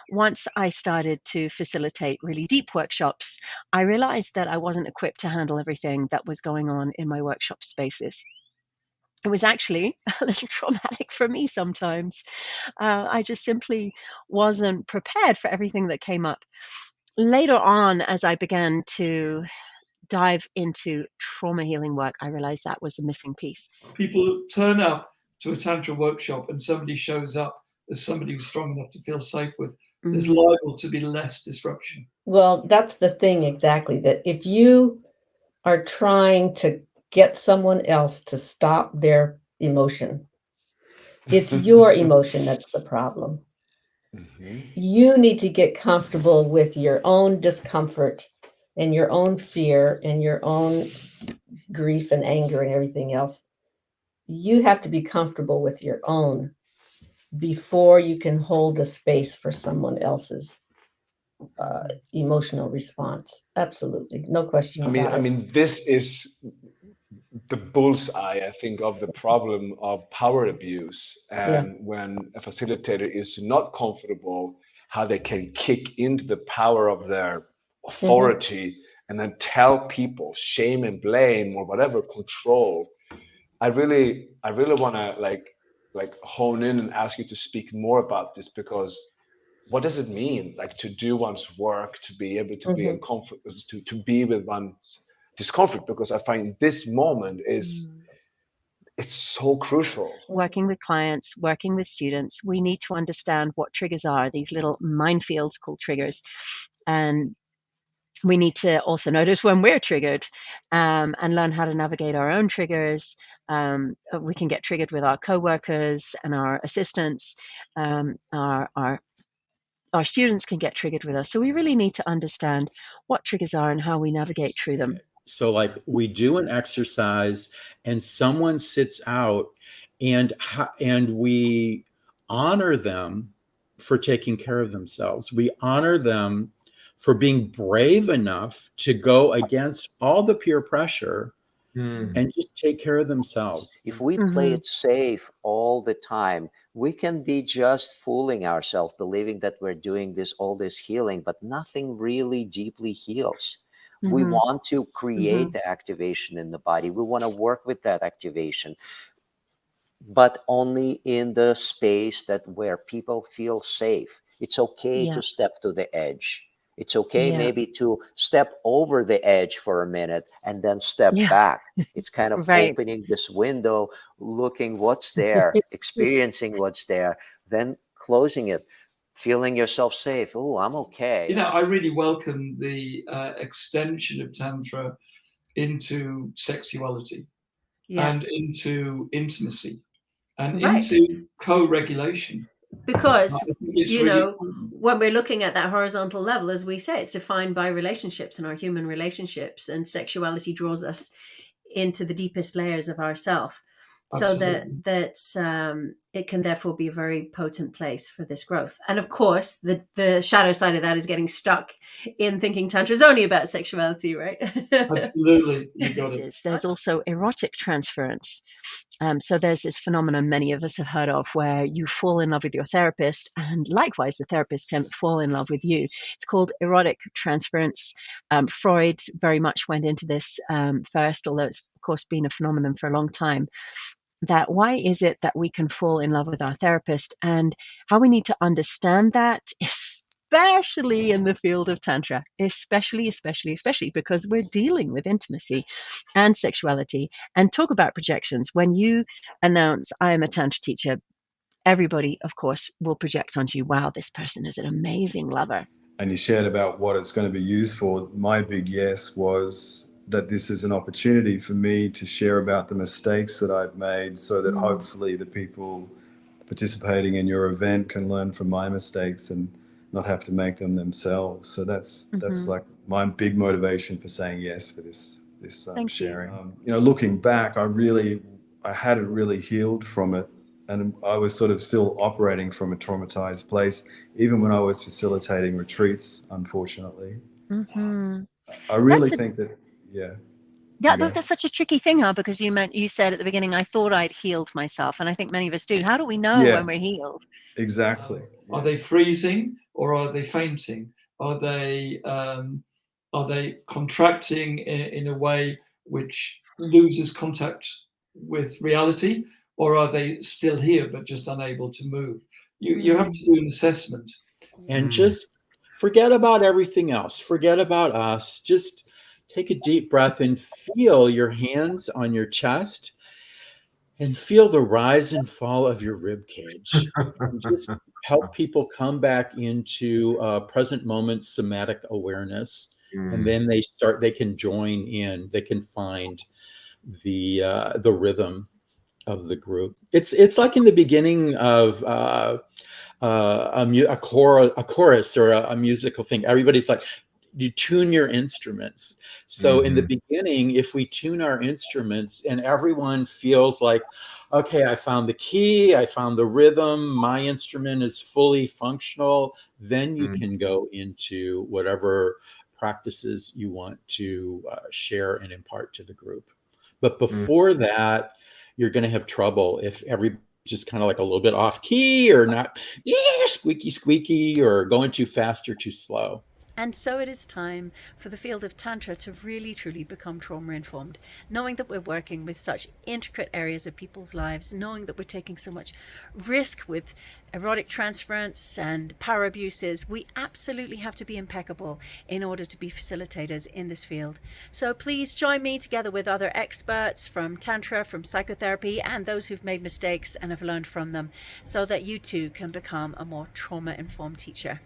once I started to facilitate really deep workshops, I realized that I wasn't equipped to handle everything that was going on in my workshop spaces. It was actually a little traumatic for me sometimes. I just simply wasn't prepared for everything that came up. Later on, as I began to dive into trauma healing work, I realized that was a missing piece. People turn up to a Tantra workshop and somebody shows up as somebody who's strong enough to feel safe with. There's liable to be less disruption. Well, that's the thing exactly, that if you are trying to get someone else to stop their emotion, it's your emotion that's the problem. You need to get comfortable with your own discomfort and your own fear and your own grief and anger and everything else. You have to be comfortable with your own before you can hold a space for someone else's emotional response. Absolutely, no question about it. I mean, this is the bullseye, I think, of the problem of power abuse. And when a facilitator is not comfortable how they can kick into the power of their authority and then tell people shame and blame or whatever, control. I really want to like hone in and ask you to speak more about this, because what does it mean, like, to do one's work, to be able to be in comfort, to be with one's discomfort? Because I find this moment it's so crucial. Working with clients, working with students, we need to understand what triggers are, these little minefields called triggers. And we need to also notice when we're triggered, and learn how to navigate our own triggers. We can get triggered with our coworkers and our assistants. Our students can get triggered with us. So we really need to understand what triggers are and how we navigate through them. So like we do an exercise and someone sits out and we honor them for taking care of themselves. We honor them for being brave enough to go against all the peer pressure and just take care of themselves. If we play it safe all the time, we can be just fooling ourselves, believing that we're doing all this healing, but nothing really deeply heals. We want to create the activation in the body. We want to work with that activation, but only in the space where people feel safe. It's okay to step to the edge. It's okay maybe to step over the edge for a minute and then step back. It's kind of opening this window, looking what's there, experiencing what's there, then closing it, feeling yourself safe. Oh, I'm okay. You know, I really welcome the extension of Tantra into sexuality and into intimacy and into co-regulation. Because, when we're looking at that horizontal level, as we say, it's defined by relationships and our human relationships, and sexuality draws us into the deepest layers of ourself. So that it can therefore be a very potent place for this growth. And of course, the shadow side of that is getting stuck in thinking Tantra is only about sexuality, right? Absolutely. You got it. There's also erotic transference. So there's this phenomenon many of us have heard of where you fall in love with your therapist, and likewise, the therapist can fall in love with you. It's called erotic transference. Freud very much went into this first, although it's, of course, been a phenomenon for a long time. That why is it that we can fall in love with our therapist, and how we need to understand that, especially in the field of Tantra, especially because we're dealing with intimacy and sexuality. And talk about projections. When you announce, I am a Tantra teacher, everybody, of course, will project onto you, wow, this person is an amazing lover. And you shared about what it's going to be used for. My big yes was that this is an opportunity for me to share about the mistakes that I've made, so that hopefully the people participating in your event can learn from my mistakes and not have to make them themselves. So that's like my big motivation for saying yes for this sharing. Looking back, I hadn't really healed from it, and I was sort of still operating from a traumatized place, even when I was facilitating retreats, unfortunately. I really think that. Yeah, that's such a tricky thing, because you said at the beginning, I thought I'd healed myself, and I think many of us do. How do we know when we're healed? Exactly. Are they freezing? or are they fainting? Are they contracting in a way which loses contact with reality, or are they still here but just unable to move? You have to do an assessment. And just forget about everything else. Forget about us. Just take a deep breath and feel your hands on your chest and feel the rise and fall of your rib cage. And just help people come back into present moment somatic awareness. And then they can join in, they can find the rhythm of the group. It's like in the beginning of a chorus or a musical thing. Everybody's like, you tune your instruments. So in the beginning, if we tune our instruments and everyone feels like, okay, I found the key, I found the rhythm, my instrument is fully functional, then you can go into whatever practices you want to share and impart to the group. But before that, you're going to have trouble if everybody's just kind of like a little bit off key or not, squeaky, squeaky, or going too fast or too slow. And so it is time for the field of Tantra to really, truly become trauma-informed, knowing that we're working with such intricate areas of people's lives, knowing that we're taking so much risk with erotic transference and power abuses. We absolutely have to be impeccable in order to be facilitators in this field. So please join me together with other experts from Tantra, from psychotherapy, and those who've made mistakes and have learned from them, so that you too can become a more trauma-informed teacher.